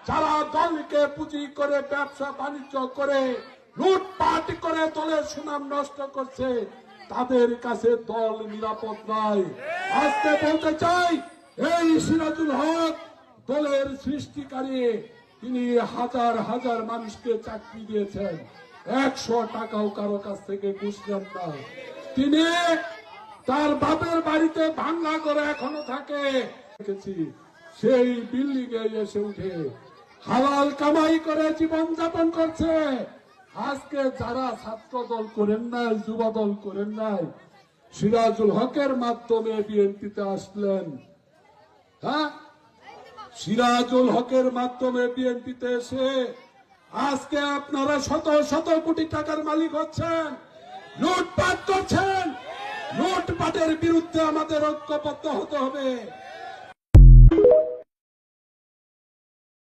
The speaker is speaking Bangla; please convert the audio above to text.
যারা দলকে পুঁজি করে ব্যবসা বাণিজ্য করে লুটপাট করে দলের সুনাম নষ্ট করছে, তাদের কাছে দল নিরাপদ নয়। আজকে বলতে চাই, এই সিরাজুল হক দলের সৃষ্টিকারী, তিনি হাজার হাজার মানুষকে চাকরি দিয়েছেন, 100 টাকাও কারো কাছ থেকে ঘুষ নেন না। তিনি তার বাপের বাড়িতে ভাঙা করে এখনো থাকে, সেই বিল্ডিং এ এসে উঠে হালাল কামাই করে জীবন যাপন করছে। আজকে যারা ছাত্র দল করেন নাই, যুব দল করেন নাই, সিরাজুল হকের মাধ্যমে বিএনপিতে আসলেন। হ্যাঁ, সিরাজুল হকের মাধ্যমে বিএনপিতে এসে আজকে আপনারা শত শত কোটি টাকার মালিক হচ্ছেন, লুটপাট করছেন। লুটপাটের বিরুদ্ধে আমাদের ঐক্যবদ্ধ হতে হবে।